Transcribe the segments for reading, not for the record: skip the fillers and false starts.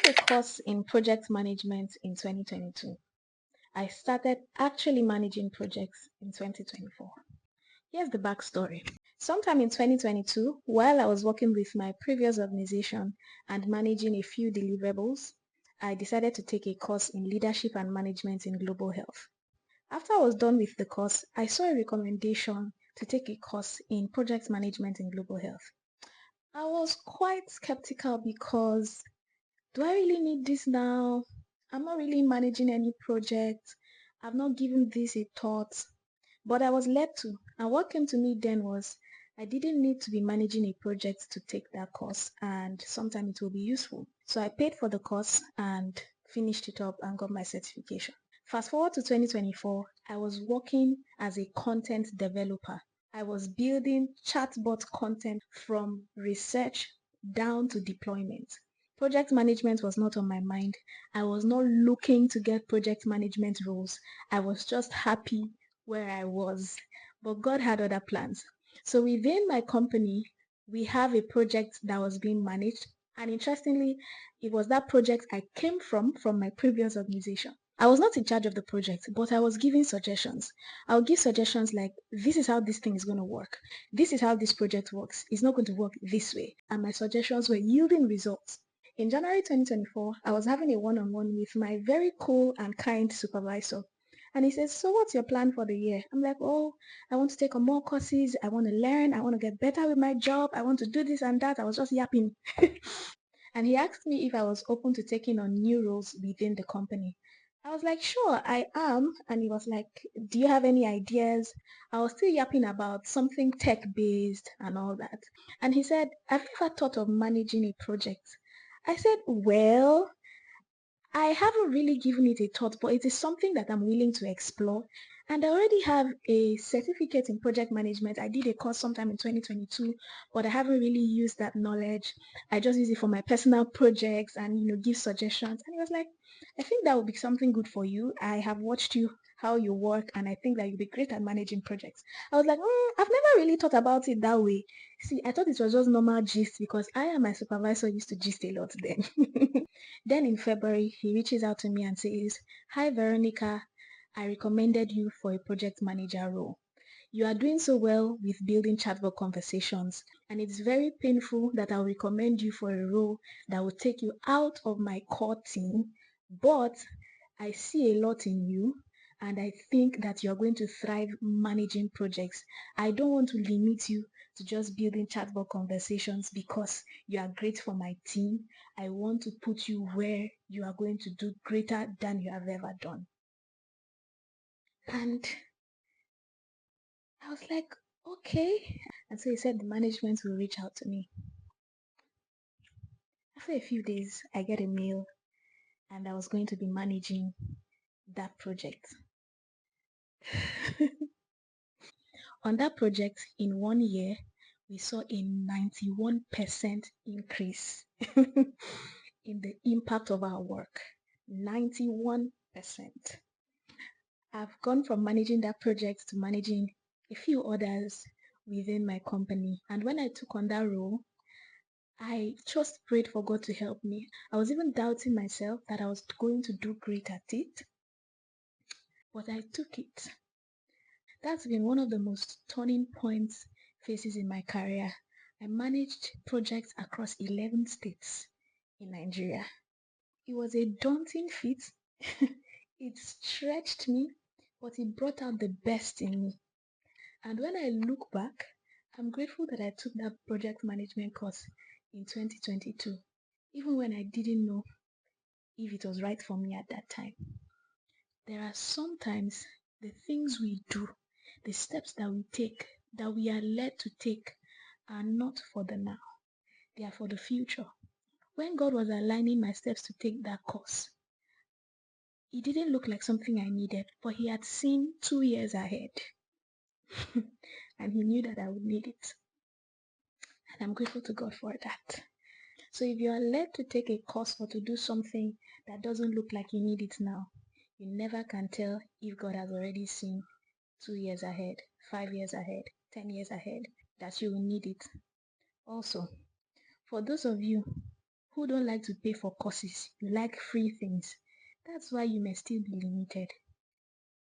took a course in project management in 2022. I started actually managing projects in 2024. Here's the backstory. Sometime in 2022, while I was working with my previous organization and managing a few deliverables, I decided to take a course in leadership and management in global health. After I was done with the course, I saw a recommendation to take a course in project management in global health. I was quite skeptical because do I really need this now? I'm not really managing any project. I've not given this a thought, but I was led to. And what came to me then was I didn't need to be managing a project to take that course, and sometime it will be useful. So I paid for the course and finished it up and got my certification. Fast forward to 2024, I was working as a content developer. I was building chatbot content from research down to deployment. Project management was not on my mind. I was not looking to get project management roles. I was just happy where I was. But God had other plans. So within my company, we have a project that was being managed. And interestingly, it was that project I came from my previous organization. I was not in charge of the project, but I was giving suggestions. I'll give suggestions like, this is how this thing is going to work. This is how this project works. It's not going to work this way. And my suggestions were yielding results. In January 2024, I was having a one-on-one with my very cool and kind supervisor. And he says, so what's your plan for the year? I'm like, oh, I want to take on more courses. I want to learn. I want to get better with my job. I want to do this and that. I was just yapping. And he asked me if I was open to taking on new roles within the company. I was like, sure, I am. And he was like, do you have any ideas? I was still yapping about something tech-based and all that. And he said, have you ever thought of managing a project? I said, well, I haven't really given it a thought, but it is something that I'm willing to explore. And I already have a certificate in project management. I did a course sometime in 2022, but I haven't really used that knowledge. I just use it for my personal projects and, give suggestions. And he was like, I think that would be something good for you. I have watched you, how you work, and I think that you'll be great at managing projects. I was like, I've never really thought about it that way. See, I thought it was just normal gist because I and my supervisor used to gist a lot then. Then in February, he reaches out to me and says, hi Veronica, I recommended you for a project manager role. You are doing so well with building chatbot conversations, and it's very painful that I'll recommend you for a role that will take you out of my core team, but I see a lot in you and I think that you're going to thrive managing projects. I don't want to limit you to just building chatbot conversations because you are great for my team. I want to put you where you are going to do greater than you have ever done. And I was like, okay. And so he said the management will reach out to me. After a few days, I get a mail and I was going to be managing that project. On that project, in 1 year, we saw a 91% increase in the impact of our work. 91%. I've gone from managing that project to managing a few others within my company. And when I took on that role, I just prayed for God to help me. I was even doubting myself that I was going to do great at it, but I took it. That's been one of the most turning points phases in my career. I managed projects across 11 states in Nigeria. It was a daunting feat. It stretched me, but it brought out the best in me. And when I look back, I'm grateful that I took that project management course in 2022, even when I didn't know if it was right for me at that time. There are sometimes the things we do, the steps that we take, that we are led to take, are not for the now. They are for the future. When God was aligning my steps to take that course, it didn't look like something I needed, but He had seen 2 years ahead. And He knew that I would need it. And I'm grateful to God for that. So if you are led to take a course or to do something that doesn't look like you need it now, you never can tell if God has already seen 2 years ahead, 5 years ahead, 10 years ahead, that you will need it. Also, for those of you who don't like to pay for courses. You like free things. That's why you may still be limited.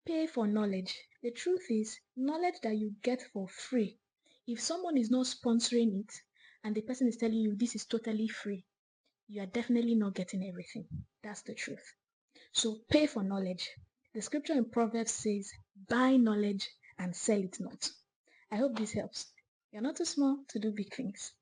Pay for knowledge. The truth is, knowledge that you get for free, if someone is not sponsoring it and the person is telling you this is totally free, you are definitely not getting everything. That's the truth. So pay for knowledge. The scripture in Proverbs says, buy knowledge and sell it not. I hope this helps. You're not too small to do big things.